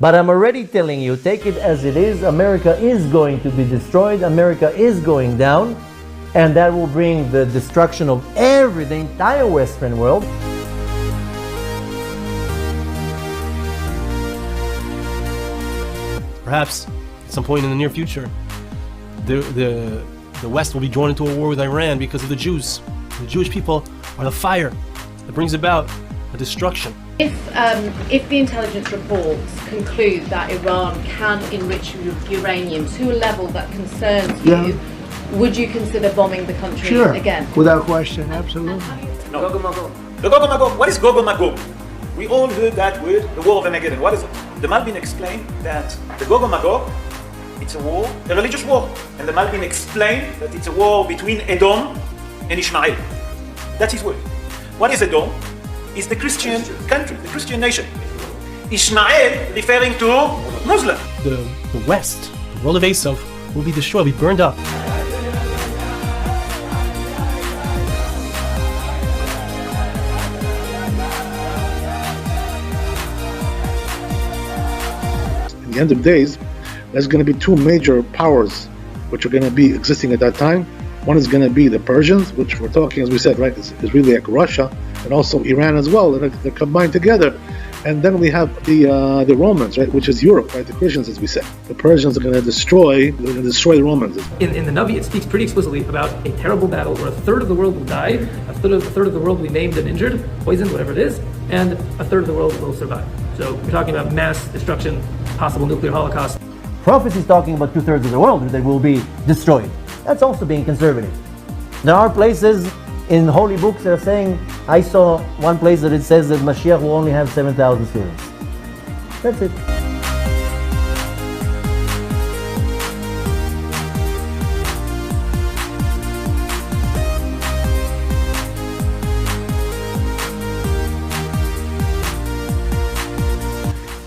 But I'm already telling you, take it as it is. America is going to be destroyed. America is going down. And that will bring the destruction of the entire Western world. Perhaps at some point in the near future, the West will be drawn into a war with Iran because of the Jews. The Jewish people are the fire that brings about a destruction. If the intelligence reports conclude that Iran can enrich uranium to a level that concerns you, would you consider bombing the country again? Without question, absolutely. No. Gog and Magog. The Gog and Magog. What is Gog and Magog? We all heard that word, the War of Armageddon. What is it? The Malbim explained that the Gog and Magog, it's a war, a religious war. And the Malbim explained that it's a war between Edom and Ishmael. That's his word. What is Edom? It's the Christian country, the Christian nation. Ishmael referring to Muslim. The West, the world of Esav, will be destroyed, will be burned up. At the end of days, there's going to be two major powers which are going to be existing at that time. One is going to be the Persians, which we're talking, as we said, right, is really like Russia, and also Iran as well. They're combined together. And then we have the Romans, right, which is Europe, right, the Christians, as we said. The Persians are going to destroy the Romans. In the Navi, it speaks pretty explicitly about a terrible battle where a third of the world will die, a third of the world will be maimed and injured, poisoned, whatever it is, and a third of the world will survive. So we're talking about mass destruction, possible nuclear holocaust. Prophecy is talking about 2/3 of the world that will be destroyed. That's also being conservative. There are places in holy books that are saying, I saw one place that it says that Mashiach will only have 7,000 students. That's it.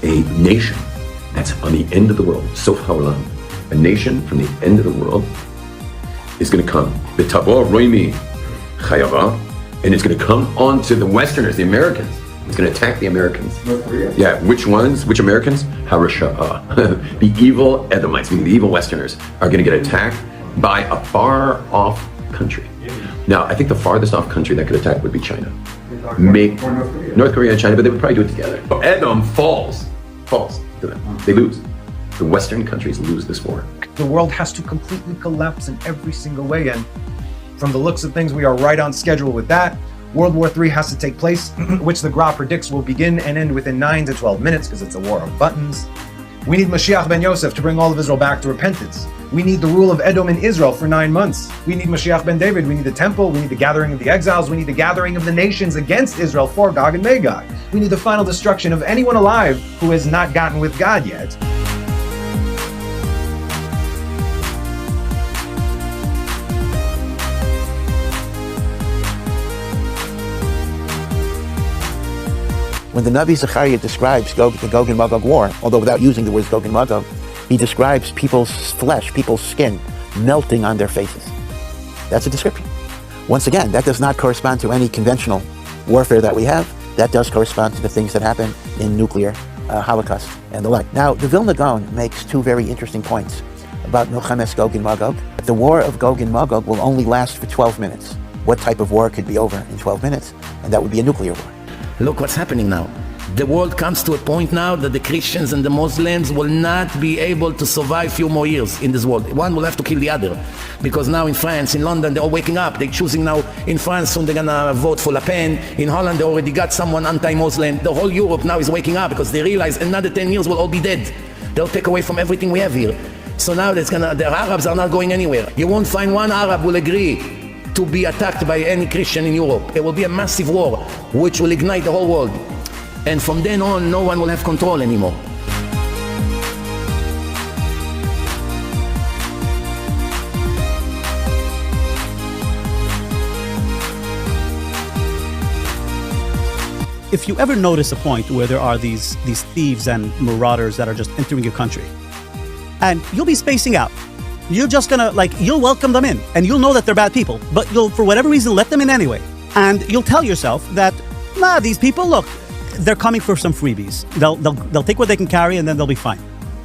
A nation that's on the end of the world, Sof Ha'olam, a nation from the end of the world is going to come. The Tavo Roimi Chayava, and it's going to come on to the Westerners, the Americans. It's going to attack the Americans. North Korea. Yeah, which ones? Which Americans? Harasha'ah. The evil Edomites, meaning the evil Westerners, are going to get attacked by a far-off country. Now, I think the farthest off country that could attack would be China. North Korea and China, but they would probably do it together. So Edom falls to them. They lose. The Western countries lose this war. The world has to completely collapse in every single way, and from the looks of things, we are right on schedule with that. World War III has to take place, which the Gra predicts will begin and end within 9 to 12 minutes because it's a war of buttons. We need Mashiach ben Yosef to bring all of Israel back to repentance. We need the rule of Edom in Israel for 9 months. We need Mashiach ben David. We need the temple. We need the gathering of the exiles. We need the gathering of the nations against Israel for Gog and Magog. We need the final destruction of anyone alive who has not gotten with God yet. When the Navi Zechariah describes the Gog and Magog war, although without using the words Gog and Magog, he describes people's flesh, people's skin, melting on their faces. That's a description. Once again, that does not correspond to any conventional warfare that we have. That does correspond to the things that happen in nuclear holocaust and the like. Now, the Vilna Gaon makes two very interesting points about Milchemes Gog and Magog. The war of Gog and Magog will only last for 12 minutes. What type of war could be over in 12 minutes? And that would be a nuclear war. Look what's happening now. The world comes to a point now that the Christians and the Muslims will not be able to survive a few more years in this world. One will have to kill the other. Because now in France, in London, they're all waking up. They're choosing now, in France, soon they're gonna vote for Le Pen. In Holland, they already got someone anti-Muslim. The whole Europe now is waking up because they realize another 10 years we'll all be dead. They'll take away from everything we have here. So now the Arabs are not going anywhere. You won't find one Arab will agree to be attacked by any Christian in Europe. It will be a massive war which will ignite the whole world. And from then on, no one will have control anymore. If you ever notice a point where there are these thieves and marauders that are just entering your country, and you'll be spacing out, you're just gonna, you'll welcome them in, and you'll know that they're bad people, but you'll, for whatever reason, let them in anyway. And you'll tell yourself that, these people, look, they're coming for some freebies. They'll take what they can carry and then they'll be fine.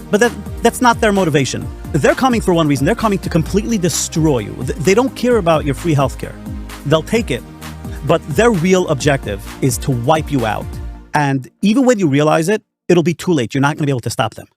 But that's not their motivation. They're coming for one reason. They're coming to completely destroy you. They don't care about your free healthcare. They'll take it, but their real objective is to wipe you out. And even when you realize it, it'll be too late. You're not going to be able to stop them.